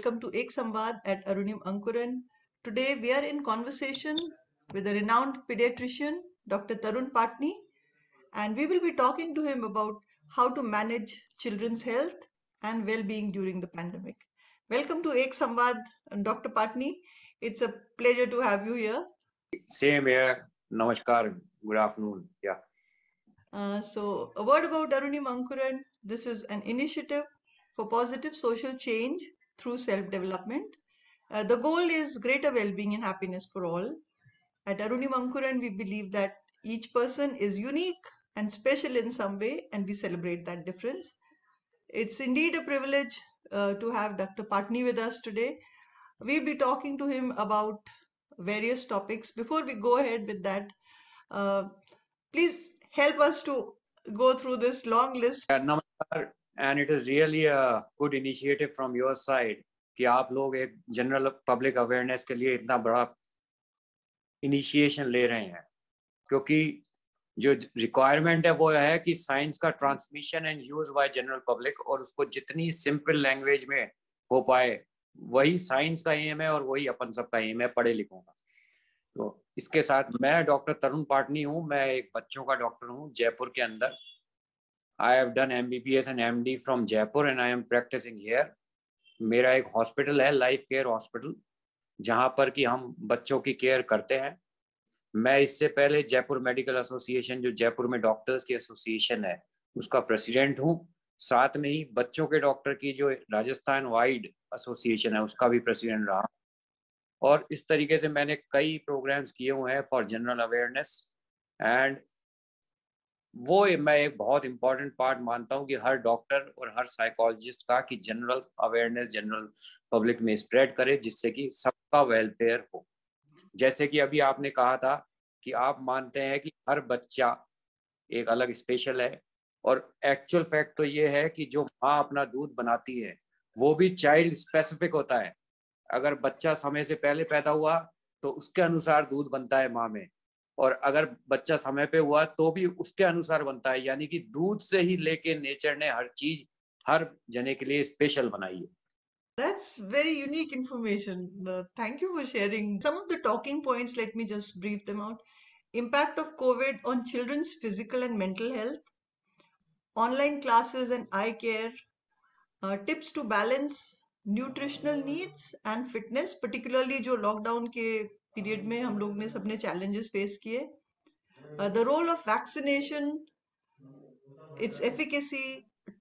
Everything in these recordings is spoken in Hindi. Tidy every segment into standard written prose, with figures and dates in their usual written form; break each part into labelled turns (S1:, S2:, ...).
S1: welcome to Ek Samvad at Arunim Ankuran. Today we are in conversation with a renowned pediatrician, Dr. Tarun Patni, and we will be talking to him about how to manage children's health and well-being during the pandemic. Welcome to Ek Samvad, Dr. Patni. It's a pleasure to have you here.
S2: Same here. Namaskar. Good afternoon. Yeah.
S1: So a word about Arunim Ankuran. This is an initiative for positive social change through self-development. The goal is greater well-being and happiness for all. At Arunim Ankuran, we believe that each person is unique and special in some way, and we celebrate that difference. It's indeed a privilege to have Dr. Patni with us today. We'll be talking to him about various topics. Before we go ahead with that, please help us to go through this long list.
S2: Namaskar. And it is really a good initiative from your side कि आप लोग एक जनरल पब्लिक अवेयरनेस के लिए इतना बड़ा इनिशिएशन ले रहे हैं, क्योंकि जो रिक्वायरमेंट है वो है कि साइंस का transmission and use by general public, और उसको जितनी सिंपल लैंग्वेज में हो पाए वही साइंस का एम है और वही अपन सबका एम है पढ़े लिखों का। तो इसके साथ मैं डॉक्टर तरुण पाटनी हूँ, मैं एक बच्चों का डॉक्टर हूँ जयपुर के अंदर। I have done MBBS and MD from Jaipur and I am practising here. मेरा एक हॉस्पिटल है, लाइफ केयर हॉस्पिटल, जहाँ पर कि हम बच्चों की केयर करते हैं। मैं इससे पहले जयपुर मेडिकल एसोसिएशन, जो जयपुर में डॉक्टर्स की एसोसिएशन है, उसका प्रेसिडेंट हूँ। साथ में ही बच्चों के डॉक्टर की जो राजस्थान वाइड एसोसिएशन है उसका भी प्रेसिडेंट रहा। और इस तरीके से मैंने कई प्रोग्राम्स किए हुए हैं फॉर जनरल अवेयरनेस, एंड वो मैं एक बहुत इंपॉर्टेंट पार्ट मानता हूँ कि हर डॉक्टर और हर साइकोलॉजिस्ट का कि जनरल अवेयरनेस जनरल पब्लिक में स्प्रेड करे, जिससे कि सबका वेलफेयर हो। जैसे कि अभी आपने कहा था कि आप मानते हैं कि हर बच्चा एक अलग स्पेशल है, और एक्चुअल फैक्ट तो ये है कि जो माँ अपना दूध बनाती है वो भी चाइल्ड स्पेसिफिक होता है। अगर बच्चा समय से पहले पैदा हुआ तो उसके अनुसार दूध बनता है माँ में, और अगर बच्चा समय पे हुआ तो भी उसके अनुसार बनता है। यानी कि दूध से ही लेके नेचर ने हर चीज हर जने के लिए स्पेशल बनाई है।
S1: That's very unique information. Thank you for sharing. Some of the talking points, let me just brief them out. Impact of COVID on children's physical and mental health, online classes and eye care, tips to balance nutritional needs and fitness, particularly जो लॉकडाउन के पीरियड में हम लोग ने सबने challenges face किए. The role of vaccination, its efficacy,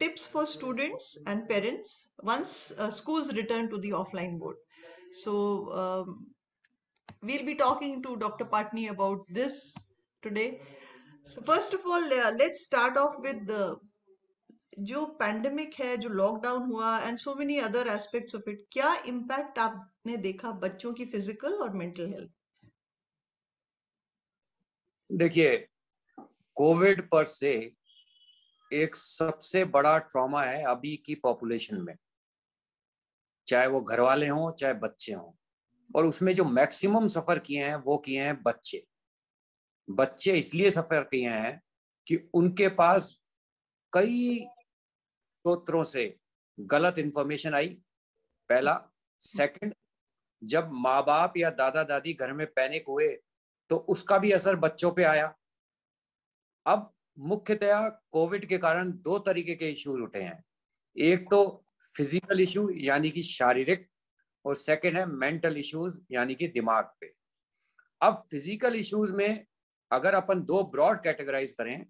S1: tips for students and parents once schools return to the offline mode. So we'll be talking to Dr. Patni about this today. So first of all, let's start off with the जो पैंडेमिक है, जो लॉकडाउन हुआ and so many other aspects of it, क्या इम्पैक्ट आपने देखा बच्चों की फिजिकल और मेंटल हेल्थ?
S2: देखिए, कोविड पर से एक सबसे बड़ा ट्रॉमा है अभी की पॉपुलेशन में, चाहे वो घर वाले हों चाहे बच्चे हों, और उसमें जो मैक्सिमम सफर किए हैं वो किए हैं बच्चे। बच्चे इसलिए सफर किए हैं कि उनके पास कई स्रोतों से गलत इंफॉर्मेशन आई, पहला। सेकंड, जब माँ बाप या दादा दादी घर में पैनिक हुए तो उसका भी असर बच्चों पे आया। अब मुख्यतया कोविड के कारण दो तरीके के इश्यूज उठे हैं, एक तो फिजिकल इशू यानी कि शारीरिक, और सेकंड है मेंटल इश्यूज यानी कि दिमाग पे। अब फिजिकल इश्यूज में अगर अपन दो ब्रॉड कैटेगराइज करें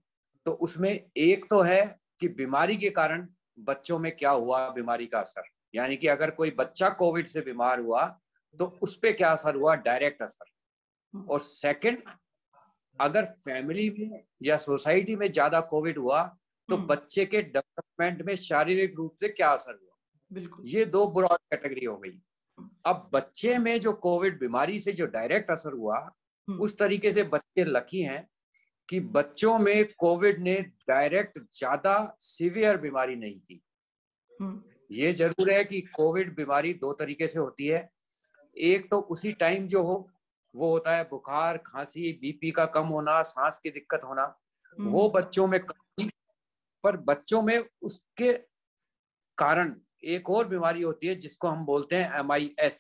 S2: तो उसमें एक तो है कि बीमारी के कारण बच्चों में क्या हुआ, बीमारी का असर, यानी कि अगर कोई बच्चा कोविड से बीमार हुआ तो उस पे क्या असर हुआ, डायरेक्ट असर। और सेकंड, अगर फैमिली में या सोसाइटी में ज्यादा कोविड हुआ तो बच्चे के डेवलपमेंट में शारीरिक रूप से क्या असर हुआ।
S1: बिल्कुल,
S2: ये दो ब्रॉड कैटेगरी हो गई। अब बच्चे में जो कोविड बीमारी से जो डायरेक्ट असर हुआ, उस तरीके से बच्चे लकी हैं कि बच्चों में कोविड ने डायरेक्ट ज्यादा सीवियर बीमारी नहीं की। ये जरूर है कि कोविड बीमारी दो तरीके से होती है, एक तो उसी टाइम जो हो वो होता है बुखार, खांसी, बीपी का कम होना, सांस की दिक्कत होना, वो बच्चों में कम, पर बच्चों में उसके कारण एक और बीमारी होती है जिसको हम बोलते हैं MIS,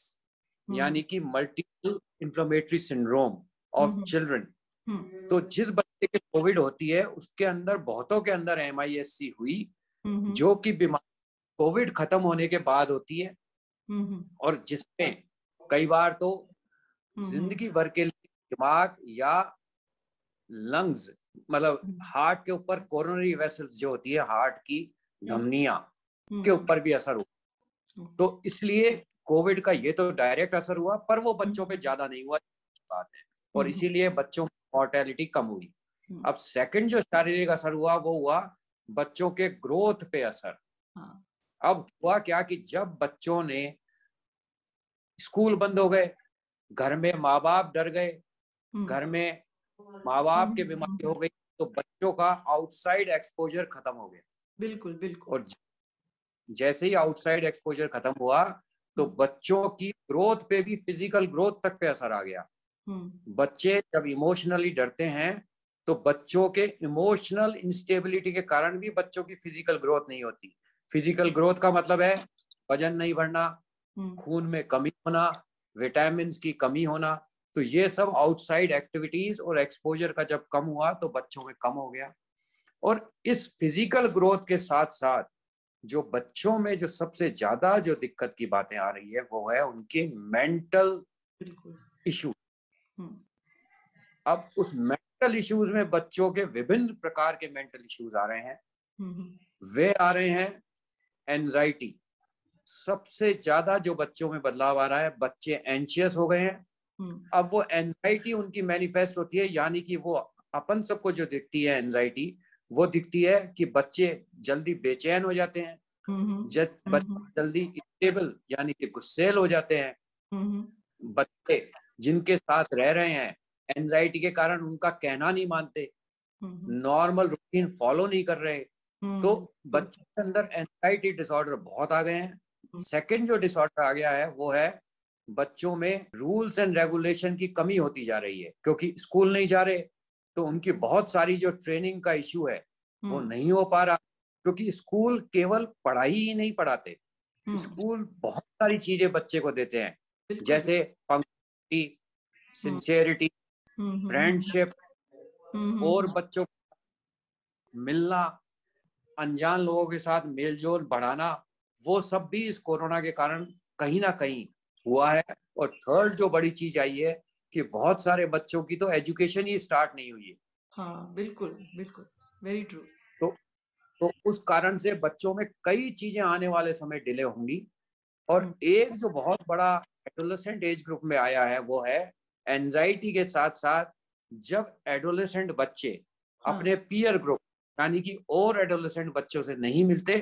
S2: यानी कि multiple inflammatory syndrome of children. तो जिस बच्चे के कोविड होती है उसके अंदर बहुतों के अंदर MIS-C हुई, जो कि बीमारी कोविड खत्म होने के बाद होती है, और जिसमें कई बार तो जिंदगी भर के लिए दिमाग या लंग्स, मतलब हार्ट के ऊपर कोरोनरी वेसल्स जो होती है, हार्ट की धमनियां के ऊपर भी असर हुआ। तो इसलिए कोविड का ये तो डायरेक्ट असर हुआ, पर वो बच्चों पे ज्यादा नहीं हुआ, बात है, और इसीलिए बच्चों की मॉर्टेलिटी कम हुई। अब सेकंड जो शारीरिक असर हुआ वो हुआ बच्चों के ग्रोथ पे असर। अब हुआ क्या कि जब बच्चों ने, स्कूल बंद हो गए, घर में माँ बाप डर गए, घर में माँ बाप के बीमारी हो गई, तो बच्चों का आउटसाइड एक्सपोजर खत्म हो गया।
S1: बिल्कुल बिल्कुल।
S2: और जैसे ही आउटसाइड एक्सपोजर खत्म हुआ तो बच्चों की ग्रोथ पे भी, फिजिकल ग्रोथ तक पे असर आ गया। बच्चे जब इमोशनली डरते हैं तो बच्चों के इमोशनल इंस्टेबिलिटी के कारण भी बच्चों की फिजिकल ग्रोथ नहीं होती। फिजिकल ग्रोथ का मतलब है वजन नहीं बढ़ना, खून में कमी होना, विटामिन की कमी होना। तो ये सब आउटसाइड एक्टिविटीज और एक्सपोजर का जब कम हुआ तो बच्चों में कम हो गया। और इस फिजिकल ग्रोथ के साथ साथ जो बच्चों में जो सबसे ज्यादा जो दिक्कत की बातें आ रही है वो है उनके मेंटल इशू। अब उस मेंटल इश्यूज में बच्चों के विभिन्न प्रकार के मेंटल इश्यूज आ रहे हैं। वे आ रहे हैं एंजाइटी, सबसे ज्यादा जो बच्चों में बदलाव आ रहा है, बच्चे एंशियस हो गए हैं। अब वो एंजाइटी उनकी मैनिफेस्ट होती है, यानी कि वो अपन सबको जो दिखती है एंजाइटी, वो दिखती है कि बच्चे जल्दी बेचैन हो जाते हैं, बच्चे जल्दी इरिटेबल यानी कि गुस्सैल हो जाते हैं। बच्चे जिनके साथ रह रहे हैं एंजाइटी के कारण उनका कहना नहीं मानते, नॉर्मल रूटीन फॉलो नहीं कर रहे। तो बच्चों के अंदर एंजाइटी डिसऑर्डर बहुत आ गए हैं। सेकंड जो डिसऑर्डर आ गया है वो है बच्चों में रूल्स एंड रेगुलेशन की कमी होती जा रही है, क्योंकि स्कूल नहीं जा रहे तो उनकी बहुत सारी जो ट्रेनिंग का इश्यू है वो नहीं हो पा रहा, क्योंकि स्कूल केवल पढ़ाई ही नहीं पढ़ाते, स्कूल बहुत सारी चीजें बच्चे को देते हैं, जैसे पंक्चुअलिटी, सिंसियरिटी, फ्रेंडशिप, और बच्चों को मिलना, अनजान लोगों के साथ मेलजोल बढ़ाना, वो सब भी इस कोरोना के कारण कहीं ना कहीं हुआ है। और थर्ड जो बड़ी चीज आई है कि बहुत सारे बच्चों की तो एजुकेशन ही स्टार्ट नहीं हुई है।
S1: हाँ बिल्कुल बिल्कुल, वेरी ट्रू।
S2: तो उस कारण से बच्चों में कई चीजें आने वाले समय डिले होंगी। और एक जो बहुत बड़ा एडोलेसेंट एज ग्रुप में आया है वो है एंजाइटी के साथ साथ जब एडोलेसेंट बच्चे अपने पीयर ग्रुप यानी कि और एडोलेसेंट बच्चों से नहीं मिलते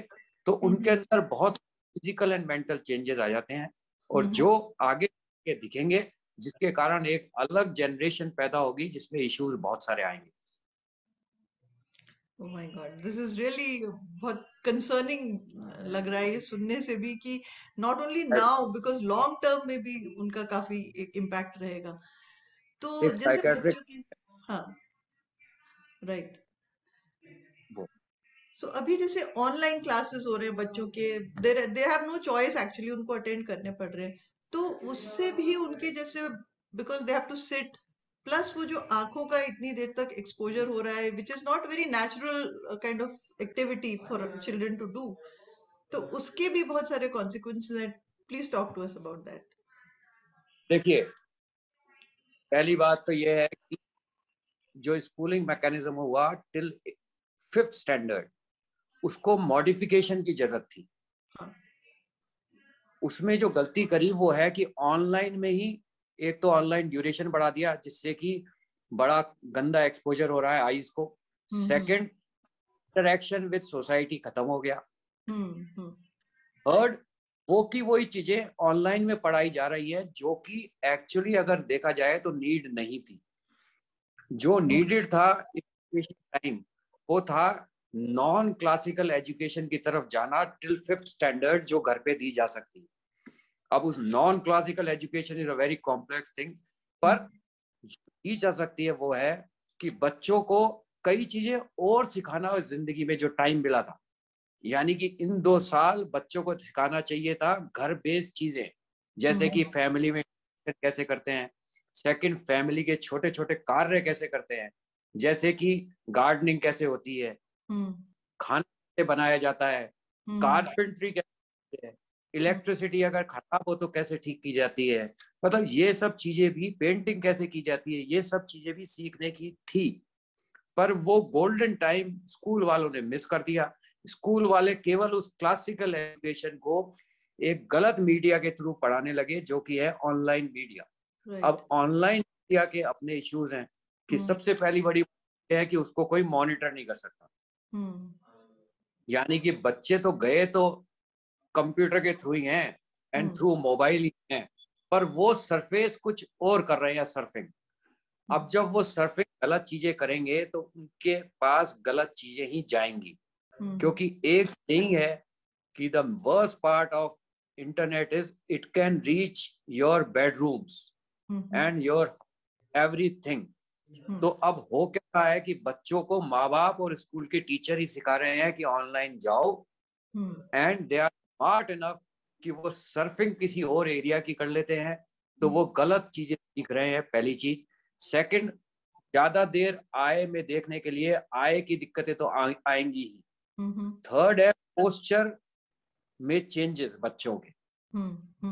S2: तो उनके अंदर बहुत फिजिकल एंड मेंटल चेंजेस आ जाते हैं, और जो आगे दिखेंगे, जिसके कारण एक अलग जनरेशन पैदा होगी जिसमें इश्यूज बहुत सारे आएंगे।
S1: Oh my God, this is really बहुत कंसर्निंग लग रहा है ये सुनने से भी कि not only now because long term में भी उनका काफी एक इम्पैक्ट रहेगा। तो
S2: एक
S1: जैसे
S2: साइकेट्रिक,
S1: बच्चों की, हाँ राइट,
S2: वो
S1: सो अभी जैसे ऑनलाइन क्लासेस हो रहे हैं बच्चों के, they have no choice actually, उनको अटेंड करने पड़ रहे हैं, तो उससे भी उनके जैसे because they have to sit, plus वो जो आंखों का इतनी देर तक एक्सपोजर हो रहा है which is not very natural kind of activity for children to do, तो उसके भी बहुत सारे कॉन्सिक्वेंसेस हैं। Please talk to us about that.
S2: देखिए, पहली बात तो ये है कि जो स्कूलिंग मैकेनिज्म हुआ टिल 5th स्टैंडर्ड, उसको मॉडिफिकेशन की जरूरत थी। उसमें जो गलती करी वो है कि ऑनलाइन में ही एक तो ऑनलाइन ड्यूरेशन बढ़ा दिया जिससे कि बड़ा गंदा एक्सपोजर हो रहा है आईज को। सेकंड, इंटरेक्शन विद सोसाइटी खत्म हो गया। थर्ड, वो की वही चीजें ऑनलाइन में पढ़ाई जा रही है जो कि एक्चुअली अगर देखा जाए तो नीड नहीं थी। जो नीडेड था टाइम वो था नॉन क्लासिकल एजुकेशन की तरफ जाना टिल 5th स्टैंडर्ड, जो घर पे दी जा सकती है। अब उस non classical education is a very complex thing, पर दी जा सकती है वो है कि बच्चों को कई चीजें और सिखाना जिंदगी में जो टाइम मिला था, यानी कि इन 2 साल बच्चों को सिखाना चाहिए था घर बेस्ड चीजें, जैसे कि फैमिली में कैसे करते हैं, सेकंड फैमिली के छोटे छोटे कार्य कैसे करते हैं, जैसे कि गार्डनिंग कैसे होती है, खाना कैसे बनाया जाता है, कारपेंट्री कैसे होती है, इलेक्ट्रिसिटी अगर खराब हो तो कैसे ठीक की जाती है, मतलब ये सब चीजें भी, पेंटिंग कैसे की जाती है, ये सब चीजें भी सीखने की थी। पर वो गोल्डन टाइम स्कूल वालों ने मिस कर दिया। स्कूल वाले केवल उस क्लासिकल एजुकेशन को एक गलत मीडिया के थ्रू पढ़ाने लगे, जो कि है ऑनलाइन मीडिया। अब ऑनलाइन मीडिया के अपने इश्यूज हैं कि सबसे पहली बड़ी है कि उसको कोई मॉनिटर नहीं कर सकता। यानी कि बच्चे तो गए तो कंप्यूटर के थ्रू ही हैं एंड थ्रू मोबाइल ही हैं, पर वो सरफेस कुछ और कर रहे हैं, सर्फिंग। अब जब वो सर्फिंग गलत चीजें करेंगे तो उनके पास गलत चीजें ही जाएंगी, क्योंकि एक नहीं है कि the worst part of internet is it can reach your bedrooms and your everything. तो अब हो क्या रहा है कि बच्चों को माँ बाप और स्कूल के टीचर ही सिखा रहे हैं कि ऑनलाइन जाओ, and they are smart enough कि वो सर्फिंग किसी और एरिया की कर लेते हैं, तो वो गलत चीजें सीख रहे हैं, पहली चीज। सेकंड, ज्यादा देर आय में देखने के लिए आय की दिक्कतें तो आएंगी ही। थर्ड है पोस्चर में चेंजेस बच्चों के।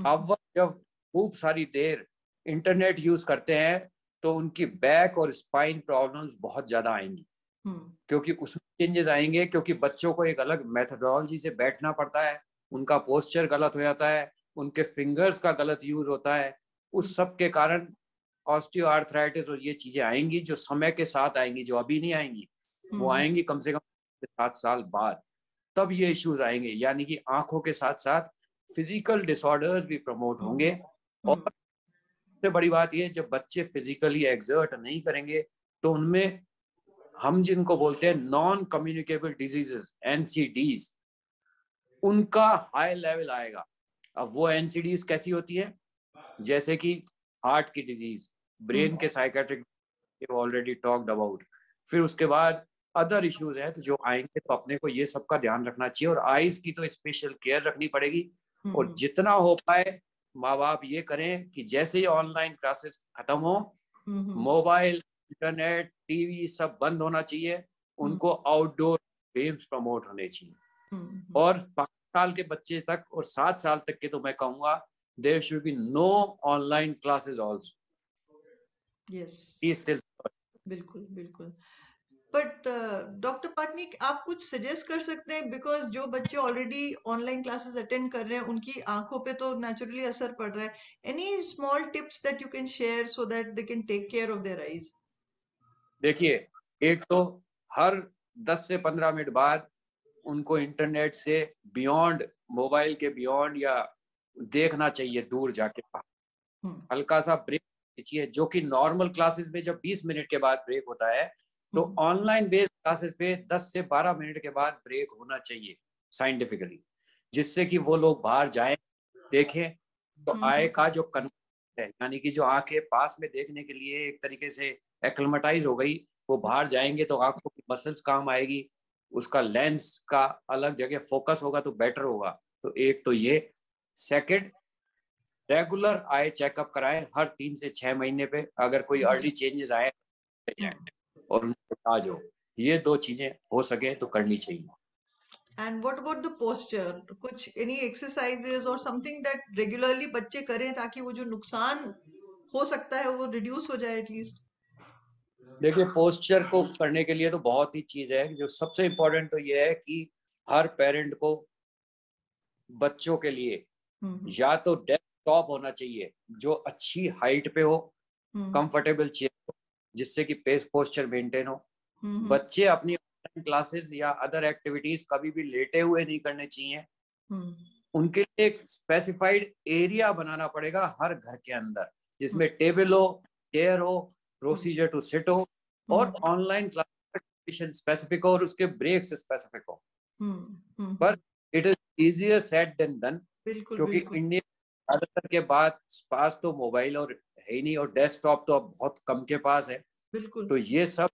S2: अब वो जब खूब सारी देर इंटरनेट यूज करते हैं तो उनकी बैक और स्पाइन प्रॉब्लम्स बहुत ज्यादा आएंगी, क्योंकि उसमें चेंजेस आएंगे, क्योंकि बच्चों को एक अलग मेथोडोलॉजी से बैठना पड़ता है, उनका पोस्चर गलत हो जाता है, उनके फिंगर्स का गलत यूज होता है। उस सब के कारण ऑस्टियोआर्थराइटिस और ये चीजें आएंगी, जो समय के साथ आएंगी, जो अभी नहीं आएंगी, वो आएंगी कम से कम 7 साल बाद, तब ये इश्यूज आएंगे। यानी कि आंखों के साथ साथ फिजिकल डिसऑर्डर्स भी प्रमोट होंगे। और सबसे बड़ी बात ये, जब बच्चे फिजिकली एक्सर्ट नहीं करेंगे तो उनमें हम जिनको बोलते हैं नॉन कम्युनिकेबल डिजीजेस, एनसीडीज, उनका हाई लेवल आएगा। अब वो एनसीडीज कैसी होती है, जैसे कि हार्ट की डिजीज, ब्रेन के साइकेट्रिक ऑलरेडी टॉक्ड अबाउट, फिर उसके बाद अदर इश्यूज है तो जो आएंगे, तो अपने को ये सबका ध्यान रखना चाहिए। और आईज की तो स्पेशल केयर रखनी पड़ेगी। और जितना हो पाए माँ बाप ये करें कि जैसे ही ऑनलाइन क्लासेस खत्म हो, मोबाइल, इंटरनेट, टीवी सब बंद होना चाहिए, उनको आउटडोर गेम्स प्रमोट होने चाहिए। और 5 साल के बच्चे तक और 7 साल तक के तो मैं कहूंगा there should be no online classes also.
S1: Yes, बिल्कुल बिल्कुल। बट डॉक्टर पाटनी, आप कुछ सजेस्ट कर सकते हैं, बिकॉज जो बच्चे ऑलरेडी ऑनलाइन क्लासेस अटेंड कर रहे हैं उनकी आंखों पे तो नेचुरली असर पड़ रहा है। Any small tips that you can share so that they can take care of their eyes?
S2: देखिए, एक तो हर 10 से 15 मिनट बाद उनको इंटरनेट से बियॉन्ड, मोबाइल के बियॉन्ड या देखना चाहिए दूर जाके बाहर, हल्का सा ब्रेक चाहिए, जो कि नॉर्मल क्लासेस में जब 20 मिनट के बाद ब्रेक होता है, तो ऑनलाइन बेस्ड क्लासेस पे 10 से 12 मिनट के बाद ब्रेक होना चाहिए साइंटिफिकली, जिससे कि वो लोग बाहर जाएं, देखें। तो आय का जो कन्वर्ट है, यानी कि जो आंखें पास में देखने के लिए एक तरीके से एक्लिमेटाइज हो गई, वो बाहर जाएंगे तो आंखों की मसल्स काम आएगी, उसका लेंस का अलग जगह फोकस होगा तो बेटर होगा। तो एक तो ये। सेकंड, रेगुलर आई चेकअप कराएं हर 3 से 6 महीने पे, अगर कोई अर्ली चेंजेस आए और उनको आज हो, ये 2 चीजें हो सके तो करनी चाहिए।
S1: And what about the posture? कुछ एनी एक्सरसाइजेस और समथिंग दैट रेगुलरली बच्चे करें ताकि वो जो नुकसान हो सकता है वो रिड्यूस हो जाए एटलीस्ट?
S2: देखिए, पोस्चर को करने के लिए तो बहुत ही चीज है। जो सबसे इम्पोर्टेंट तो ये है कि हर पेरेंट को बच्चों के लिए या तो डेस्कटॉप होना चाहिए जो अच्छी हाइट पे हो, कंफर्टेबल चेयर हो, जिससे कि पेस पोस्चर मेंटेन हो। बच्चे अपनी ऑनलाइन क्लासेस या अदर एक्टिविटीज कभी भी लेटे हुए नहीं करने चाहिए। उनके लिए एक स्पेसिफाइड एरिया बनाना पड़ेगा हर घर के अंदर, जिसमें टेबल हो, चेयर हो, प्रोसीजर टू सिट हो, और ऑनलाइन क्लास स्पेसिफिक हो और उसके ब्रेक्स स्पेसिफिक हो। पर it is easier said than done, क्योंकि इंडिया ज्यादातर के पास तो मोबाइल और है ही नहीं, और डेस्कटॉप तो अब बहुत कम के पास है। तो ये सब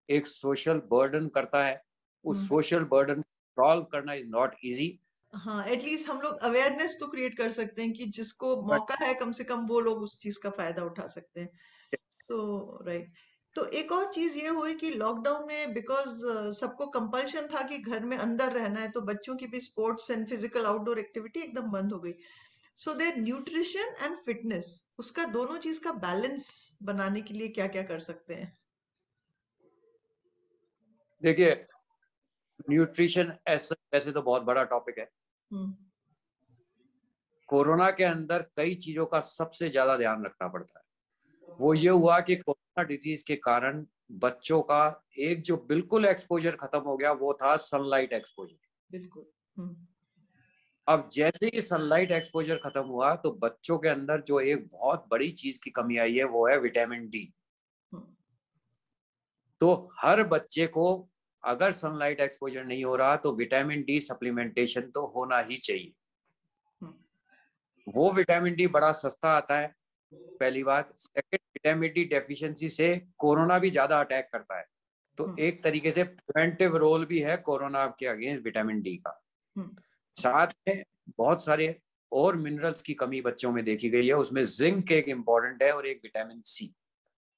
S2: एक सोशल बर्डन करता है। उस सोशल बर्डन सॉल्व करना इज नॉट इजी,
S1: हाँ, एटलीस्ट हम लोग अवेयरनेस तो क्रिएट कर सकते हैं कि जिसको
S2: बट
S1: मौका है कम से कम वो लोग उस चीज का फायदा उठा सकते हैं। तो राइट। तो एक और चीज ये हुई कि लॉकडाउन में बिकॉज सबको कंपल्शन था कि घर में अंदर रहना है, तो बच्चों की भी sports and physical outdoor activity एकदम बंद हो गई। So their nutrition and fitness, उसका दोनों चीज का बैलेंस बनाने के लिए क्या क्या कर सकते हैं?
S2: देखिए न्यूट्रिशन ऐसा वैसे तो बहुत बड़ा टॉपिक है।
S1: हम्म।
S2: कोरोना के अंदर कई चीजों का सबसे ज्यादा ध्यान रखना पड़ता है। वो ये हुआ कि कोरोना डिजीज के कारण बच्चों का एक जो बिल्कुल एक्सपोजर खत्म हो गया वो था सनलाइट एक्सपोजर।
S1: बिल्कुल। हम्म।
S2: अब जैसे ही सनलाइट एक्सपोजर खत्म हुआ तो बच्चों के अंदर जो एक बहुत बड़ी चीज की कमी आई है वो है विटामिन डी।
S1: हम्म।
S2: तो हर बच्चे को अगर सनलाइट एक्सपोजर नहीं हो रहा तो विटामिन डी सप्लीमेंटेशन तो होना ही चाहिए।
S1: हम्म।
S2: वो विटामिन डी बड़ा सस्ता आता है, पहली बात। सेकंड, विटामिन डी डेफिशिएंसी से कोरोना भी ज्यादा अटैक करता है, तो
S1: हम्म।
S2: एक तरीके से प्रिवेंटिव रोल भी है कोरोना के अगेंस्ट विटामिन डी का।
S1: हम्म।
S2: साथ में बहुत सारे और मिनरल्स की कमी बच्चों में देखी गई है, उसमें जिंक एक इम्पॉर्टेंट है और एक विटामिन सी।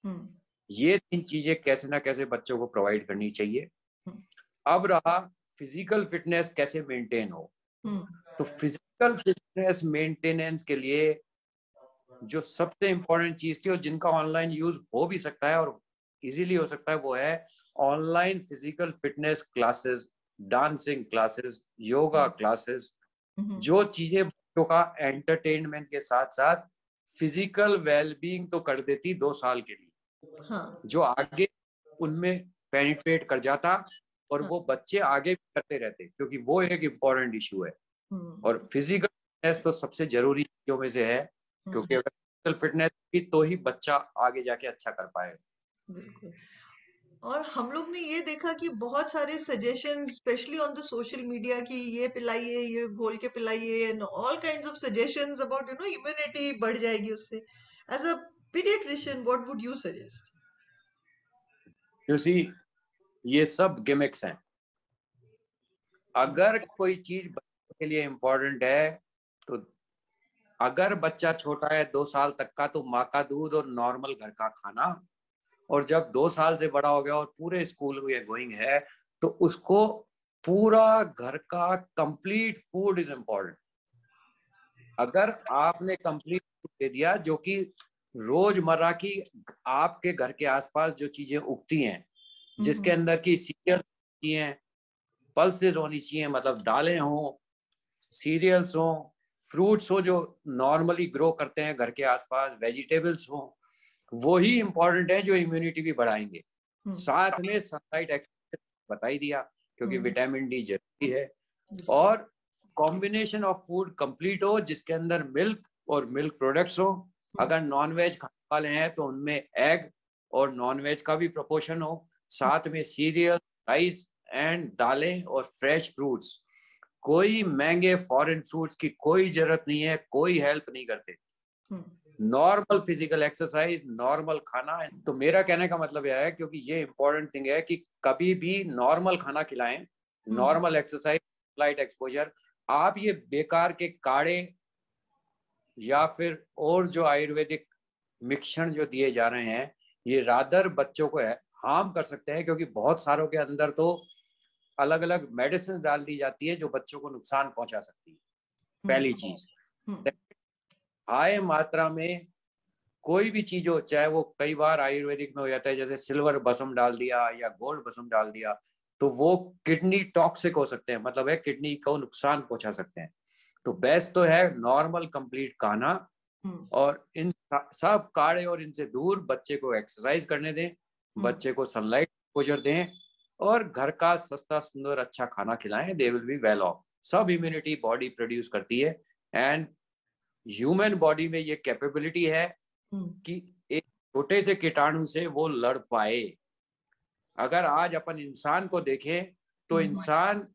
S1: हम्म।
S2: ये तीन चीजें कैसे ना कैसे बच्चों को प्रोवाइड करनी चाहिए।
S1: हम्म।
S2: अब रहा फिजिकल फिटनेस कैसे मेंटेन हो,
S1: हम्म।
S2: तो फिजिकल फिटनेस मेंटेनेंस के लिए जो सबसे इम्पोर्टेंट चीज थी और जिनका ऑनलाइन यूज हो भी सकता है और इजीली हो सकता है वो है online physical fitness classes, dancing classes, yoga classes.
S1: Hmm.
S2: जो चीजें बच्चों का एंटरटेनमेंट के साथ साथ फिजिकल वेलबींग तो कर देती 2 साल के लिए,
S1: हाँ।
S2: जो आगे उनमें पेनिट्रेट कर जाता और
S1: हाँ।
S2: वो बच्चे आगे भी करते रहते, क्योंकि वो एक इम्पॉर्टेंट इशू है।
S1: हम्म।
S2: और फिजिकल फिटनेस तो सबसे जरूरी चीजों में से है, क्योंकि अगर फिजिकल फिटनेस की तो ही बच्चा आगे जाके अच्छा कर पाएगा।
S1: बिल्कुल। और हम लोग ने ये देखा कि बहुत सारे suggestion specially on the social media कि ये पिलाइए, ये घोल के पिलाइए, and all kinds of suggestions about immunity बढ़ जाएगी उससे। As a paediatrician what would you suggest?
S2: You see, ये सब गिमिक्स हैं। अगर कोई चीज बच्चों के लिए इम्पोर्टेंट है तो अगर बच्चा छोटा है 2 साल तक का तो माँ का दूध और नॉर्मल घर का खाना, और जब 2 साल से बड़ा हो गया और पूरे स्कूल में गोइंग है तो उसको पूरा घर का कंप्लीट फूड इज इम्पोर्टेंट। अगर आपने कंप्लीट फूड दे दिया जो कि रोजमर्रा की आपके घर के आसपास जो चीजें उगती हैं, जिसके अंदर की सीरियल हैं, पल्सेस होनी चाहिए, मतलब दालें हों, सीरियल्स हों, फ्रूट्स हो जो नॉर्मली ग्रो करते हैं घर के आसपास, वेजिटेबल्स हों, वो ही इंपॉर्टेंट है जो इम्यूनिटी भी बढ़ाएंगे। साथ में सनलाइट एक्सपोजर बता ही दिया, क्योंकि विटामिन डी जरूरी है। और कॉम्बिनेशन ऑफ फूड कंप्लीट हो जिसके अंदर मिल्क और मिल्क प्रोडक्ट्स हो। अगर नॉनवेज खाने वाले हैं तो उनमें एग और नॉनवेज का भी प्रोपोर्शन हो, साथ में सीरियल, राइस एंड दालें और फ्रेश फ्रूट्स। कोई महंगे फॉरेन फ्रूट्स की कोई जरूरत नहीं है, कोई हेल्प नहीं करते। नॉर्मल फिजिकल एक्सरसाइज, नॉर्मल खाना। तो मेरा कहने का मतलब यह है, क्योंकि ये इंपॉर्टेंट थिंग है कि कभी भी नॉर्मल खाना खिलाएं, नॉर्मल एक्सरसाइज, लाइट एक्सपोजर। आप ये बेकार के काढ़े या फिर और जो आयुर्वेदिक मिश्रण जो दिए जा रहे हैं, ये रादर बच्चों को हार्म कर सकते हैं, क्योंकि बहुत सारों के अंदर तो अलग अलग मेडिसिन डाल दी जाती है जो बच्चों को नुकसान पहुंचा सकती है, पहली चीज। हाई मात्रा में कोई भी चीज हो, चाहे वो कई बार आयुर्वेदिक में हो जाता है, जैसे सिल्वर भस्म डाल दिया या गोल्ड भस्म डाल दिया, तो वो किडनी टॉक्सिक हो सकते हैं, मतलब है किडनी को नुकसान पहुंचा सकते हैं। तो बेस्ट तो है नॉर्मल कंप्लीट खाना, और इन सब काढ़े और इनसे दूर बच्चे को एक्सरसाइज करने दें, बच्चे को सनलाइट एक्सपोजर दें, और घर का सस्ता सुंदर अच्छा खाना खिलाएं। They will be well of. सब इम्यूनिटी बॉडी प्रोड्यूस करती है, एंड ह्यूमन बॉडी में ये कैपेबिलिटी है कि एक छोटे से कीटाणु से वो लड़ पाए। अगर आज अपन इंसान को देखें तो इंसान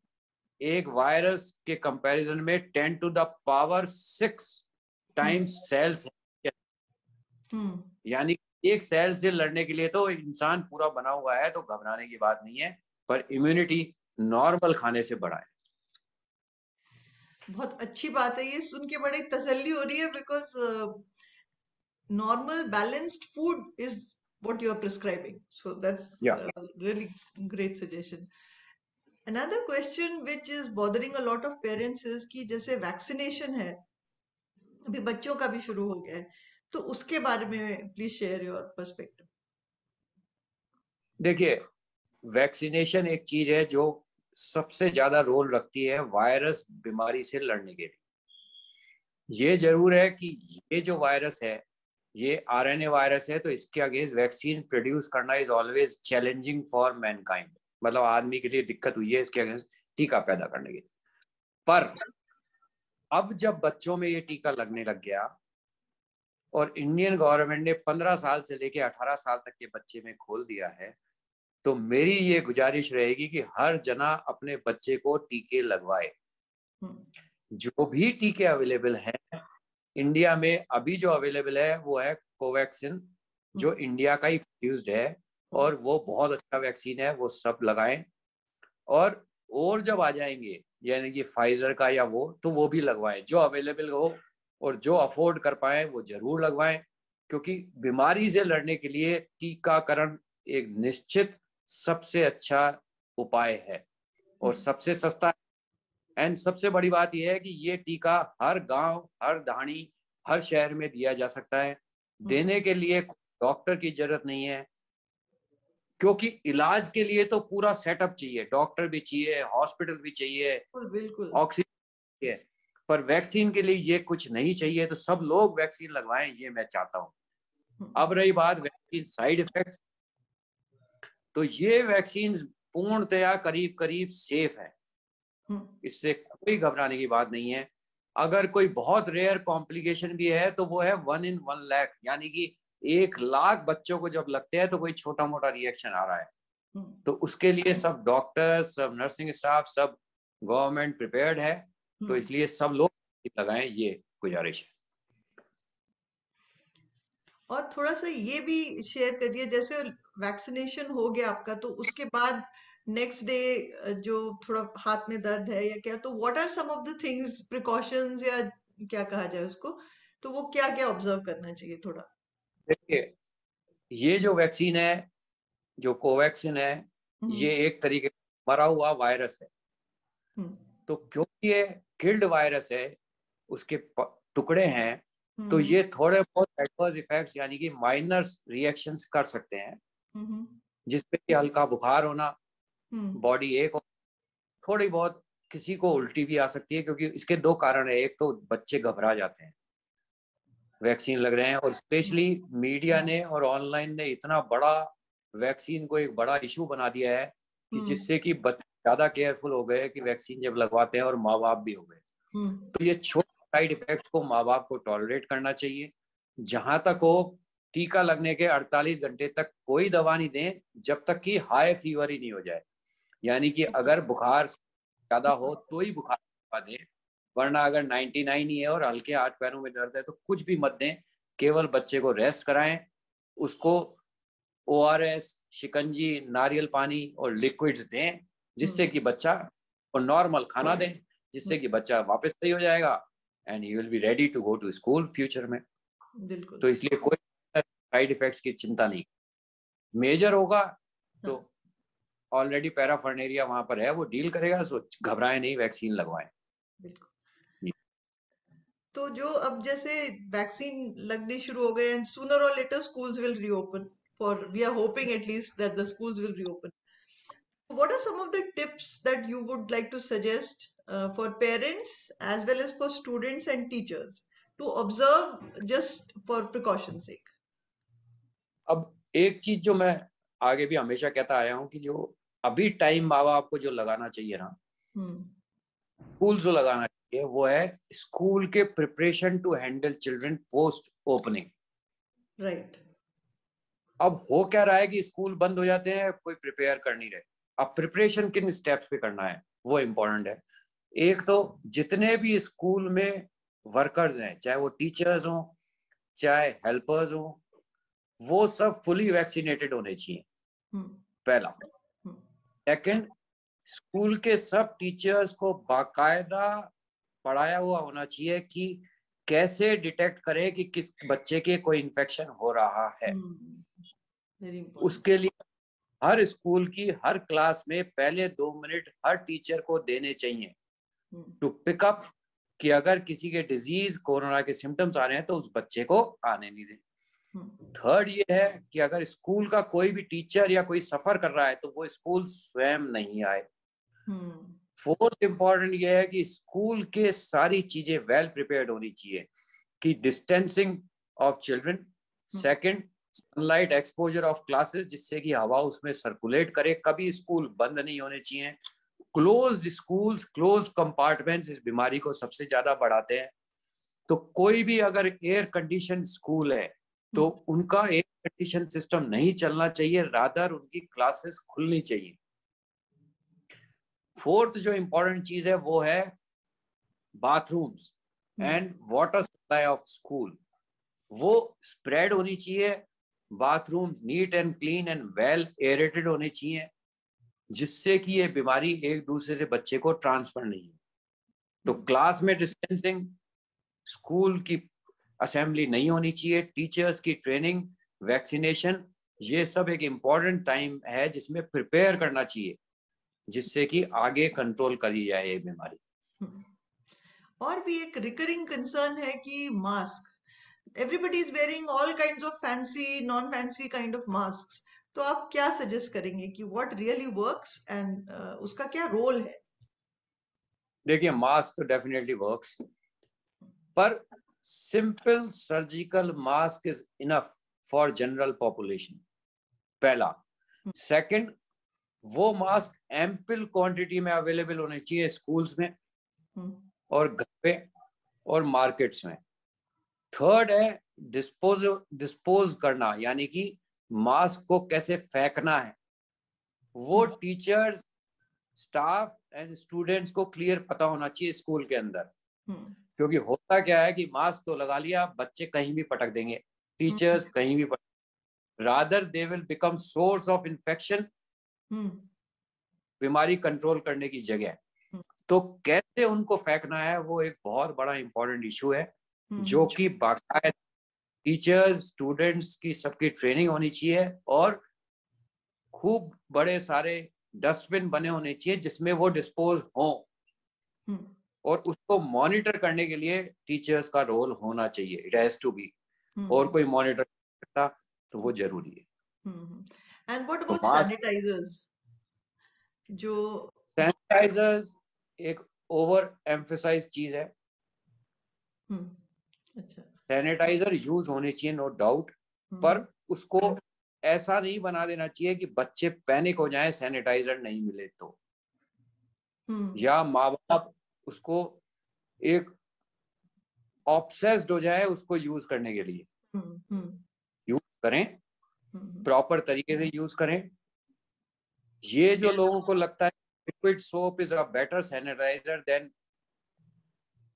S2: एक वायरस के कंपैरिजन में 10⁻⁶ टाइम्स सेल्स है। यानी एक सेल से लड़ने के लिए तो इंसान पूरा बना हुआ है, तो घबराने की बात नहीं है। पर इम्यूनिटी नॉर्मल खाने से बढ़ा है।
S1: बहुत अच्छी बात है, ये सुन के बड़ी तसल्ली हो रही है, because normal balanced food is what you are prescribing, so that's
S2: या
S1: really great suggestion. Another question which is bothering a lot of parents is कि जैसे वैक्सीनेशन है, अभी बच्चों का भी शुरू हो गया है, तो उसके बारे में प्लीज शेयर योर पर्सपेक्टिव।
S2: देखिए, वैक्सीनेशन एक चीज है जो सबसे ज्यादा रोल रखती है वायरस बीमारी से लड़ने के लिए। ये जरूर है कि ये जो वायरस है, ये आरएनए वायरस है, तो इसके अगेंस्ट वैक्सीन प्रोड्यूस करना is always challenging for Mankind. मतलब आदमी के लिए दिक्कत हुई है इसके अगेंस्ट टीका पैदा करने के लिए। पर अब जब बच्चों में ये टीका लगने लग गया और इंडियन गवर्नमेंट ने 15 साल से लेके 18 साल तक के बच्चे में खोल दिया है, तो मेरी ये गुजारिश रहेगी कि हर जना अपने बच्चे को टीके लगवाए। जो भी टीके अवेलेबल हैं इंडिया में, अभी जो अवेलेबल है वो है कोवैक्सिन, जो इंडिया का ही प्रोड्यूस्ड है, और वो बहुत अच्छा वैक्सीन है, वो सब लगाएं। और जब आ जाएंगे यानी कि फाइजर का या वो, तो वो भी लगवाएं, जो अवेलेबल हो और जो अफोर्ड कर पाए वो जरूर लगवाएं, क्योंकि बीमारी से लड़ने के लिए टीकाकरण एक निश्चित सबसे अच्छा उपाय है और सबसे सस्ता है। एंड सबसे बड़ी बात यह है कि ये टीका हर गांव, हर धाणी, हर शहर में दिया जा सकता है। देने के लिए डॉक्टर की जरूरत नहीं है, क्योंकि इलाज के लिए तो पूरा सेटअप चाहिए, डॉक्टर भी चाहिए, हॉस्पिटल भी चाहिए,
S1: बिल्कुल।
S2: ऑक्सीजन चाहिए। पर वैक्सीन के लिए ये कुछ नहीं चाहिए, तो सब लोग वैक्सीन लगवाएं, ये मैं चाहता हूँ। अब रही बात वैक्सीन साइड इफेक्ट्स, तो ये वैक्सीन पूर्णतया करीब करीब सेफ है, इससे कोई घबराने की बात नहीं है। अगर कोई बहुत रेयर कॉम्प्लिकेशन भी है तो वो है 1 in 1 लाख, यानी कि 1 लाख बच्चों को जब लगते हैं तो कोई छोटा मोटा रिएक्शन आ रहा है, तो उसके लिए सब डॉक्टर्स, सब नर्सिंग स्टाफ, सब गवर्नमेंट प्रिपेयर्ड है, तो इसलिए सब लोग लगाएं, ये गुजारिश है।
S1: और थोड़ा सा ये भी शेयर करिए, जैसे वैक्सीनेशन हो गया आपका, तो उसके बाद नेक्स्ट डे जो थोड़ा हाथ में दर्द है या क्या, तो what are some of the things, precautions या क्या कहा जाए उसको, तो वो क्या क्या ऑब्जर्व करना चाहिए थोड़ा।
S2: देखिए, ये जो वैक्सीन है, जो कोवैक्सिन है, ये एक तरीके का मरा हुआ वायरस है। तो क्योंकि ये किल्ड वायरस है, उसके टुकड़े हैं, तो ये थोड़े बहुत एडवर्स इफेक्ट्स यानी कि माइनर रिएक्शंस कर सकते हैं, जिसमें कि हल्का बुखार होना, बॉडी एक, थोड़ी बहुत किसी को उल्टी भी आ सकती है, क्योंकि इसके दो कारण है। एक तो बच्चे घबरा जाते हैं वैक्सीन लग रहे हैं, और स्पेशली मीडिया ने और ऑनलाइन ने इतना बड़ा वैक्सीन को एक बड़ा इशू बना दिया है कि जिससे कि बच्चे ज्यादा केयरफुल हो गए कि वैक्सीन जब लगवाते हैं, और माँ बाप भी हो गए। तो ये छोटे साइड इफेक्ट्स को माँ बाप को टॉलरेट करना चाहिए। जहां तक हो, टीका लगने के 48 घंटे तक कोई दवा नहीं दें जब तक कि हाई फीवर ही नहीं हो जाए, यानी कि अगर बुखार ज्यादा हो तो ही बुखार दवा दें, वरना अगर 99 ही है और हल्के हाथ पैरों में दर्द है तो कुछ भी मत दें। केवल बच्चे को रेस्ट कराएं, उसको ORS, शिकंजी, नारियल पानी और लिक्विड्स दें, जिससे कि बच्चा, और नॉर्मल खाना दें, जिससे कि बच्चा वापस सही हो जाएगा and he will be ready to go to school future में। तो इसलिए कोई साइड इफेक्ट्स की चिंता नहीं। मेजर होगा तो ऑलरेडी पैराफर्नेरिया वहां पर है, वो डील करेगा, सो घबराएं नहीं, वैक्सीन लगवाएं।
S1: तो जो अब जैसे वैक्सीन लगने शुरू हो गए, एंड सूनर और later schools will reopen, for we are hoping at least that the schools will reopen. What are some of the tips that you would like to suggest for parents as well as for students and teachers to observe just for precaution's sake?
S2: अब एक चीज जो मैं आगे भी हमेशा कहता आया हूं कि जो अभी टाइम माँ बाप को जो लगाना चाहिए ना, स्कूल जो लगाना चाहिए, वो है स्कूल के preparation to handle children post opening.
S1: Right.
S2: अब हो क्या रहा है कि स्कूल बंद हो जाते हैं, कोई प्रिपेयर कर नहीं रहे। अब प्रिपरेशन किन स्टेप्स पे करना है वो इम्पोर्टेंट है। एक तो जितने भी स्कूल में वर्कर्स हैं, चाहे वो टीचर्स हों चाहे हेल्पर्स हों, वो सब फुली वैक्सीनेटेड होने चाहिए, पहला। सेकंड, स्कूल के सब टीचर्स को बाकायदा पढ़ाया हुआ होना चाहिए कि कैसे डिटेक्ट करे कि किस बच्चे के कोई इन्फेक्शन हो रहा है।
S1: Very important.
S2: उसके लिए हर स्कूल की हर क्लास में पहले 2 मिनट हर टीचर को देने चाहिए टू पिकअप कि अगर किसी के डिजीज कोरोना के सिम्टम्स आ रहे हैं तो उस बच्चे को आने नहीं दें। थर्ड ये है कि अगर स्कूल का कोई भी टीचर या कोई सफर कर रहा है तो वो स्कूल स्वयं नहीं आए। फोर्थ इंपॉर्टेंट ये है कि स्कूल के सारी चीजें वेल प्रिपेयर्ड होनी चाहिए कि distancing of children, second sunlight exposure of classes जिससे कि हवा उसमें सर्कुलेट करे, कभी स्कूल बंद नहीं होने चाहिए। क्लोज्ड स्कूल्स, क्लोज कंपार्टमेंट्स इस बीमारी को सबसे ज्यादा बढ़ाते हैं। तो कोई भी अगर एयर कंडीशन स्कूल है तो उनका एयर कंडीशन सिस्टम नहीं चलना चाहिए, रादर उनकी क्लासेस खुलनी चाहिए। फोर्थ जो इंपॉर्टेंट चीज है वो है bathrooms and water supply of school, वो स्प्रेड होनी चाहिए। Bathrooms neat and clean and well aerated होने चाहिए जिससे कि ये बीमारी एक दूसरे से बच्चे को ट्रांसफर नहीं हो। तो क्लास में डिस्टेंसिंग, स्कूल की असेंबली नहीं होनी चाहिए, टीचर्स की ट्रेनिंग, वैक्सीनेशन, ये सब एक इम्पॉर्टेंट टाइम है जिसमें प्रिपेयर करना चाहिए जिससे कि आगे कंट्रोल करी जाए ये बीमारी।
S1: और भी एक रिकरिंग कंसर्न है कि mask, everybody is wearing all kinds of fancy non fancy kind of mask, तो आप क्या सजेस्ट करेंगे कि व्हाट रियली वर्क्स एंड उसका क्या रोल है?
S2: देखिए मास्क तो डेफिनेटली वर्क्स, पर simple surgical mask is enough for general population, पहला। सेकंड, वो मास्क एम्पल क्वांटिटी में अवेलेबल होने चाहिए स्कूल्स में और घर पे और मार्केट्स में। थर्ड है डिस्पोज करना, यानी कि मास्क को कैसे फेंकना है, वो टीचर्स, स्टाफ एंड स्टूडेंट्स को क्लियर पता होना चाहिए स्कूल के अंदर। क्योंकि होता क्या है कि मास्क तो लगा लिया, बच्चे कहीं भी पटक देंगे, टीचर्स कहीं भी पटक, rather they will become source of infection, बीमारी कंट्रोल करने की जगह। तो कैसे उनको फेंकना है वो एक बहुत बड़ा इंपॉर्टेंट इशू है जो कि बाकायदा टीचर्स, स्टूडेंट्स की सबकी ट्रेनिंग होनी चाहिए और खूब बड़े सारे डस्टबिन बने होने चाहिए जिसमें वो डिस्पोज हो और उसको मॉनिटर करने के लिए टीचर्स का रोल होना चाहिए, इट हैज टू बी। और कोई मॉनिटर करता तो वो जरूरी है।
S1: And what about sanitisers? जो
S2: सैनिटाइजर्स एक ओवर एम्फसाइज चीज है।
S1: अच्छा,
S2: सैनिटाइजर यूज होने चाहिए नो डाउट, पर उसको ऐसा नहीं बना देना चाहिए कि बच्चे पैनिक हो जाएं सैनिटाइजर नहीं मिले तो, या माँ बाप उसको एक ऑब्सेस्ड हो जाए उसको यूज करने के लिए। यूज करें, प्रॉपर तरीके से यूज करें। ये जो लोगों को लगता है liquid soap is a better sanitiser than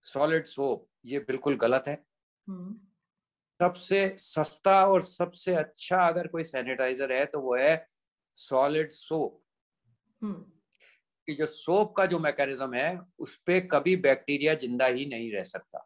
S2: solid soap, ये बिल्कुल गलत है। सबसे सस्ता और सबसे अच्छा अगर कोई सैनिटाइजर है तो वो है सॉलिड सोप। कि जो सोप का जो मैकेनिज्म है उस पे कभी बैक्टीरिया जिंदा ही नहीं रह सकता।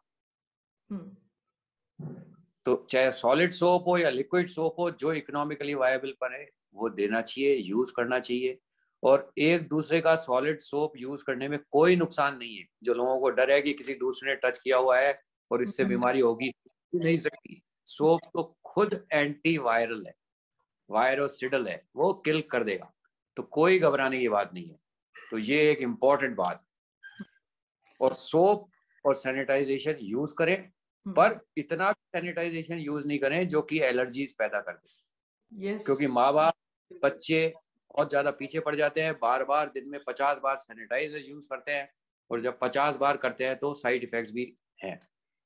S2: तो चाहे सॉलिड सोप हो या लिक्विड सोप हो, जो इकोनॉमिकली वायबल पड़े वो देना चाहिए, यूज करना चाहिए। और एक दूसरे का सॉलिड सोप यूज करने में कोई नुकसान नहीं है। जो लोगों को डर है कि किसी दूसरे ने टच किया हुआ है और इससे बीमारी होगी, नहीं सकती। सोप तो खुद एंटी वायरल है, वायरोसिडल है, वो किल कर देगा, तो कोई घबराने की बात नहीं है। तो ये एक इम्पोर्टेंट बात। और सोप और सैनिटाइजेशन यूज करें, पर इतना सैनिटाइजेशन यूज नहीं करें जो कि एलर्जीज पैदा कर दे। क्योंकि माँ बाप, बच्चे बहुत ज्यादा पीछे पड़ जाते हैं, बार बार दिन में 50 बार सैनिटाइजर यूज करते हैं, और जब 50 बार करते हैं तो साइड इफेक्ट्स भी हैं।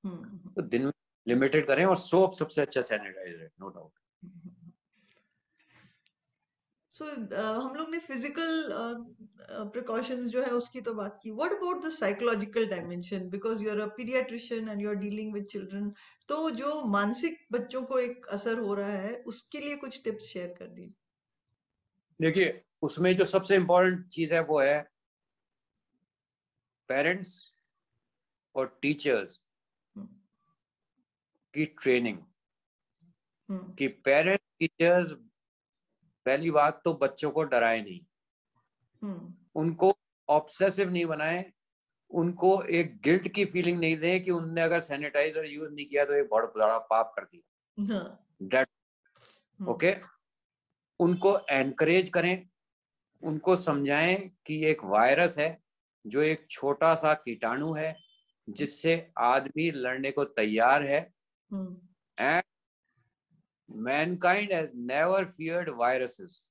S2: तो दिन में लिमिटेड करें, और सोप सबसे अच्छा सैनिटाइजर है, नो डाउट।
S1: सो हम लोग ने फिजिकल प्रिकॉशंस जो है उसकी तो बात की। What about the psychological dimension, because you are a paediatrician and you are dealing with children, तो जो मानसिक बच्चों को एक असर हो रहा है उसके लिए कुछ टिप्स शेयर कर दीजिए।
S2: देखिए उसमें जो सबसे इम्पोर्टेंट चीज है वो है पेरेंट्स और टीचर्स की ट्रेनिंग कि पेरेंट टीचर्स पहली बात तो बच्चों को डराए नहीं, उनको ऑब्सेसिव नहीं बनाए, उनको एक गिल्ट की फीलिंग नहीं दें कि उनने अगर सैनिटाइजर यूज नहीं किया तो एक बहुत बड़ा पाप कर दिया। दैट ओके, उनको एनकरेज करें, उनको समझाएं कि एक वायरस है जो एक छोटा सा कीटाणु है जिससे आदमी लड़ने को तैयार है, and Mankind has never feared viruses.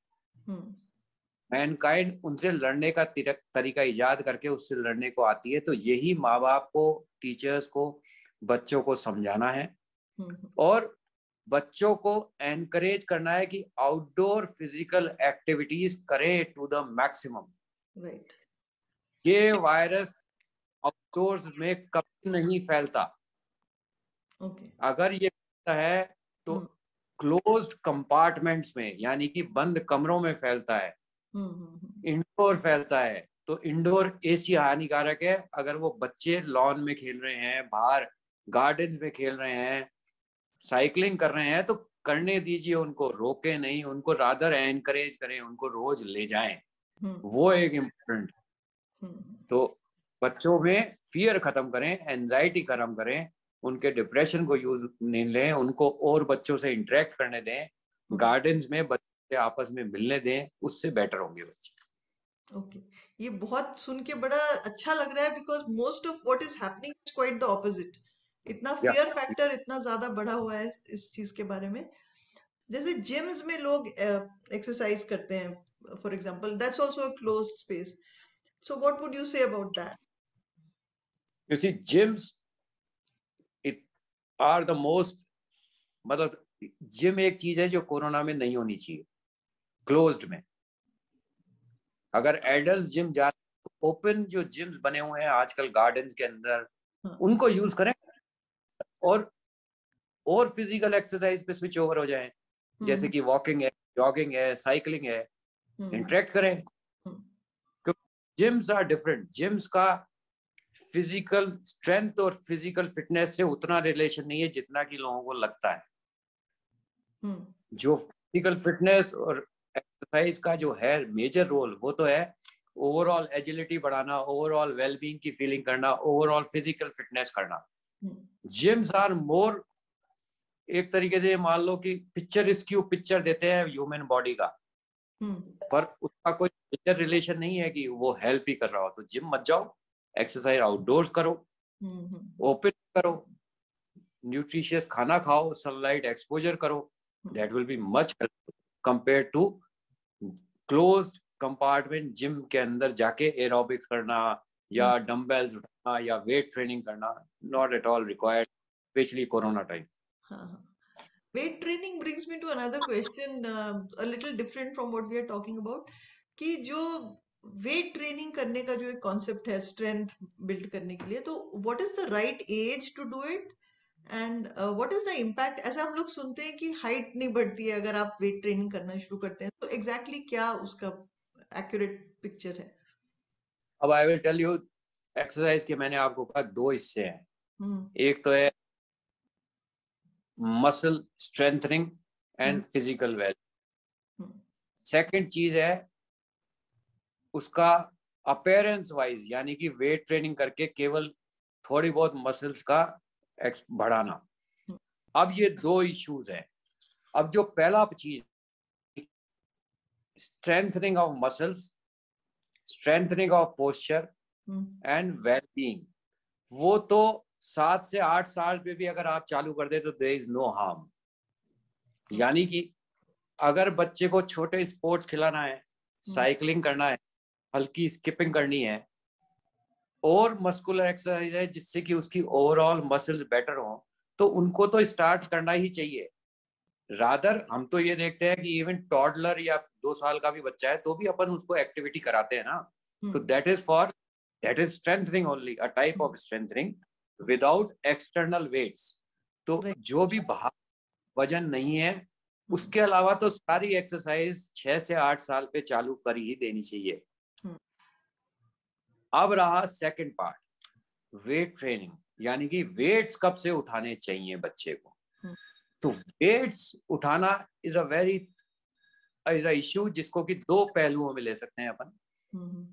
S2: Mankind उनसे लड़ने का तरीका इजाद करके उससे लड़ने को आती है। तो यही माँ बाप को, टीचर्स को, बच्चों को समझाना है और बच्चों को एनकरेज करना है कि आउटडोर फिजिकल एक्टिविटीज करें टू द मैक्सिमम। ये वायरस आउटडोर्स में कभी नहीं फैलता। अगर ये फैलता है तो क्लोज्ड कंपार्टमेंट्स में, यानी कि बंद कमरों में फैलता है। इंडोर फैलता है तो इंडोर एसी हानिकारक है। अगर वो बच्चे लॉन में खेल रहे हैं, बाहर गार्डन्स में खेल रहे हैं, साइकिलिंग कर रहे हैं, तो करने दीजिए, उनको रोके नहीं, उनको रादर एनकरेज करें, उनको रोज ले जाएं। वो एक इम्पोर्टेंट। तो बच्चों में फियर खत्म करें, एंजाइटी खत्म करें, उनके डिप्रेशन को यूज नहीं लें, उनको और बच्चों से इंटरेक्ट करने दें, गार्डन्स में बच्चे आपस में मिलने दें, उससे बेटर होंगे बच्चे।
S1: ओके, ये बहुत सुन के बड़ा अच्छा लग रहा है, because most of what is happening is quite the opposite. इतना फियर फैक्टर इतना ज्यादा बढ़ा हुआ है इस चीज के बारे में। जैसे जिम्स में लोग एक्सरसाइज करते हैं, for example, that's also a closed space. So what would you say about that?
S2: You see, gyms are the most, मतलब जिम एक चीज है जो कोरोना में नहीं होनी चाहिए, क्लोज्ड में। अगर एडल्ट जिम जा, ओपन जो जिम्स बने हुए हैं आजकल गार्डन्स के अंदर, उनको यूज करें और फिजिकल एक्सरसाइज पे स्विच ओवर हो जाएं, जैसे कि वॉकिंग है, जॉगिंग है, साइकिलिंग है, इंटरेक्ट करें। क्योंकि जिम्स आर डिफरेंट। जिम्स का फिजिकल स्ट्रेंथ और फिजिकल फिटनेस से उतना रिलेशन नहीं है जितना कि लोगों को लगता है। जो फिजिकल फिटनेस और एक्सरसाइज का जो है मेजर रोल, वो तो है ओवरऑल एजिलिटी बढ़ाना, ओवरऑल वेलबींग की फीलिंग करना, ओवरऑल फिजिकल फिटनेस करना। जिम्स आर मोर, एक तरीके से मान लो कि पिक्चर पिक्चर देते हैं ह्यूमन बॉडी का, पर उसका कोई मेजर रिलेशन नहीं है कि वो हेल्प ही कर रहा हो। तो जिम मत जाओ, एक्सरसाइज आउटडोर्स करो, ओपन करो, न्यूट्रिशियस खाना खाओ, सनलाइट एक्सपोजर करो, that will be much helpful compare to closed compartment gym के अंदर जाके एरोबिक्स करना या डंबल्स उठाना या वेट ट्रेनिंग करना। Not at all required, specially corona time.
S1: Weight training brings me to another question, a little different from what we are talking about, कि जो वेट ट्रेनिंग करने का जो एक कॉन्सेप्ट है स्ट्रेंथ बिल्ड करने के लिए, तो what is the right age to do it and what is the impact? ऐसे हम लोग सुनते हैं कि हाइट नहीं बढ़ती है अगर आप वेट ट्रेनिंग करना शुरू करते हैं, तो एग्जैक्टली क्या उसका एक्यूरेट पिक्चर है?
S2: अब I will tell you, exercise के मैंने आपको कहा दो हिस्से हैं। एक तो है muscle strengthening and physical well. Second चीज है उसका अपीयरेंस वाइज, यानी कि वेट ट्रेनिंग करके केवल थोड़ी बहुत मसल्स का बढ़ाना। अब ये दो इश्यूज हैं। अब जो पहला चीज, strengthening of muscles, strengthening of posture and wellbeing, वो तो 7 से 8 साल पे भी अगर आप चालू कर दे तो देयर इज नो हार्म। यानी कि अगर बच्चे को छोटे स्पोर्ट्स खिलाना है, साइकिलिंग करना है, हल्की स्किपिंग करनी है और मस्कुलर एक्सरसाइज है जिससे कि उसकी ओवरऑल मसल्स बेटर हो, तो उनको तो स्टार्ट करना ही चाहिए। रादर हम तो ये देखते हैं कि इवन टॉडलर या 2 साल का भी बच्चा है तो भी अपन उसको एक्टिविटी कराते हैं ना। तो that is strengthening only, a type of strengthening without external weights. तो जो भी बाहर वजन नहीं है, उसके अलावा तो सारी एक्सरसाइज 6 से 8 साल पे चालू कर ही देनी चाहिए। अब रहा सेकंड पार्ट, वेट ट्रेनिंग, यानी कि वेट्स कब से उठाने चाहिए बच्चे को।
S1: हम्म,
S2: तो वेट्स उठाना इज अ इश्यू जिसको कि दो पहलुओं में ले सकते हैं अपन।
S1: हम्म,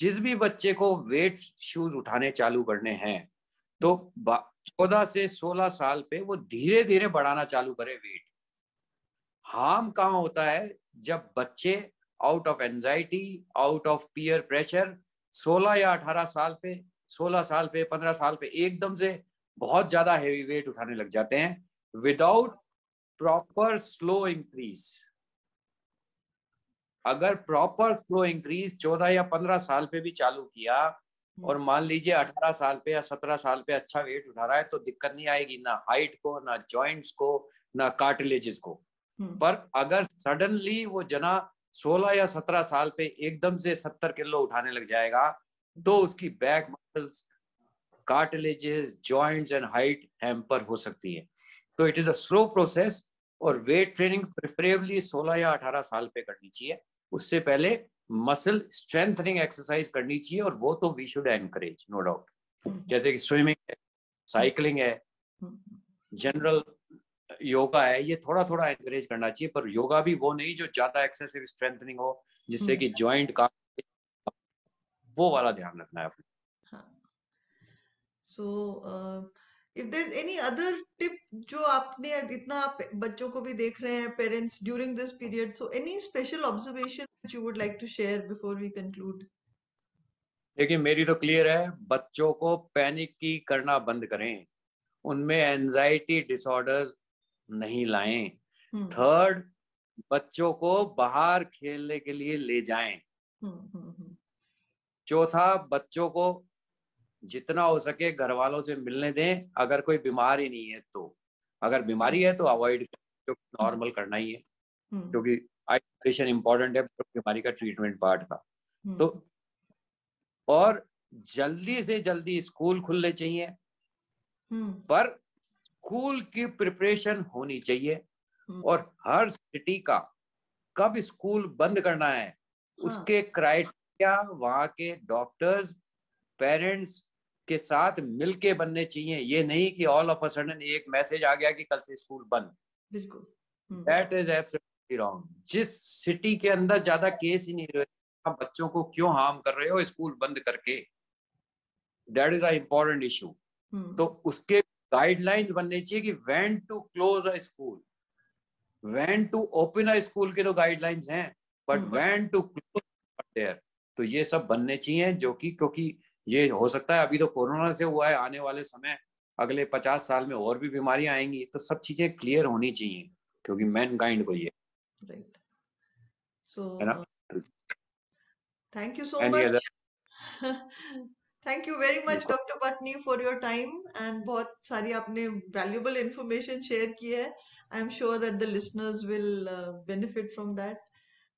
S2: जिस भी बच्चे को वेट शूज उठाने चालू करने हैं तो 14 से 16 साल पे वो धीरे धीरे बढ़ाना चालू करे वेट। हार्म कहाँ होता है, जब बच्चे out of anxiety, out of peer pressure 16 या 18 साल पे, 16 साल पे, 15 साल पे एकदम से बहुत ज्यादा हेवी वेट उठाने लग जाते हैं विदाउट प्रॉपर स्लो इंक्रीज। अगर प्रॉपर स्लो इंक्रीज 14 या 15 साल पे भी चालू किया और मान लीजिए 18 साल पे या 17 साल पे अच्छा वेट उठा रहा है तो दिक्कत नहीं आएगी, ना हाइट को, ना जॉइंट्स को, ना कार्टिलेजेस को। पर अगर सडनली वो जना 16 या 17 साल पे एकदम से 70 किलो उठाने लग जाएगा तो उसकी back muscles, cartilages, joints and height hamper हो सकती है। तो it is a slow process और वेट ट्रेनिंग प्रेफरेबली 16 या 18 साल पे करनी चाहिए। उससे पहले मसल स्ट्रेंथनिंग एक्सरसाइज करनी चाहिए और वो तो we should encourage, no doubt. जैसे कि स्विमिंग है, साइकिलिंग है, जनरल योगा है, ये थोड़ा थोड़ा एनकरेज करना चाहिए। पर योगा भी वो नहीं जो ज्यादा एक्सेसिव स्ट्रेंथनिंग हो जिससे कि जॉइंट का, वो वाला ध्यान रखना है अपने।
S1: So if there is any other tip जो आपने, इतना आप बच्चों को भी देख रहे हैं parents during this period, so any special observation that you would like to share before we conclude?
S2: देखिए मेरी तो क्लियर है, बच्चों को पैनिक की करना बंद करें, उनमें एंजाइटी डिसऑर्डर्स नहीं लाएं। थर्ड, बच्चों को बाहर खेलने के लिए ले जाएं। चौथा, बच्चों को जितना हो सके घर वालों से मिलने दें अगर कोई बीमार ही नहीं है तो। अगर बीमारी है तो अवॉइड, क्योंकि नॉर्मल करना ही है, क्योंकि आइसोलेशन इंपॉर्टेंट है बीमारी का ट्रीटमेंट पार्ट का। तो और जल्दी से जल्दी स्कूल खुलने चाहिए, पर स्कूल की प्रिपरेशन होनी चाहिए और हर सिटी का कब स्कूल बंद करना है उसके क्राइटेरिया वहां के डॉक्टर्स, पेरेंट्स के साथ मिलके बनने चाहिए। ये नहीं कि ऑल ऑफ अ सडन एक मैसेज आ गया कि कल से स्कूल बंद।
S1: बिल्कुल,
S2: दैट इज एब्सोल्युटली रॉन्ग। जिस सिटी के अंदर ज्यादा केस ही नहीं रहे, आप बच्चों को क्यों हार्म कर रहे हो स्कूल बंद करके? That is a important issue. तो उसके गाइडलाइंस बनने चाहिए कि when to close a school, when to open a school के तो गाइडलाइंस हैं, but when to close there, तो ये सब बनने चाहिए। जो कि क्योंकि ये हो सकता है अभी तो कोरोना से हुआ है, आने वाले समय अगले 50 साल में और भी बीमारियां आएंगी, तो सब चीजें क्लियर होनी चाहिए क्योंकि मैनकाइंड को ये
S1: राइट। सो
S2: है ना।
S1: Thank you so
S2: any
S1: much.
S2: Other?
S1: Thank you very much doctor Patni for your time and बहुत सारी आपने वैल्यूएबल इंफॉर्मेशन शेयर की है। I am sure that the listeners will benefit from that.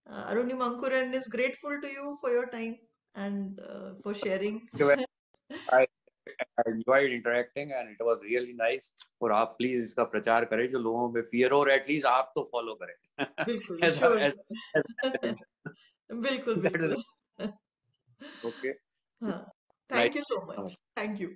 S1: Arunima Ankuran is grateful to you for your time and for sharing.
S2: I enjoyed interacting and it was really nice. और आप प्लीज इसका प्रचार करें जो लोगों में फियर हो, और एटलीस्ट आप तो फॉलो करें।
S1: बिल्कुल, श्योर। बिल्कुल, बिल्कुल।
S2: ओके,
S1: हाँ, thank you so much. Thank you.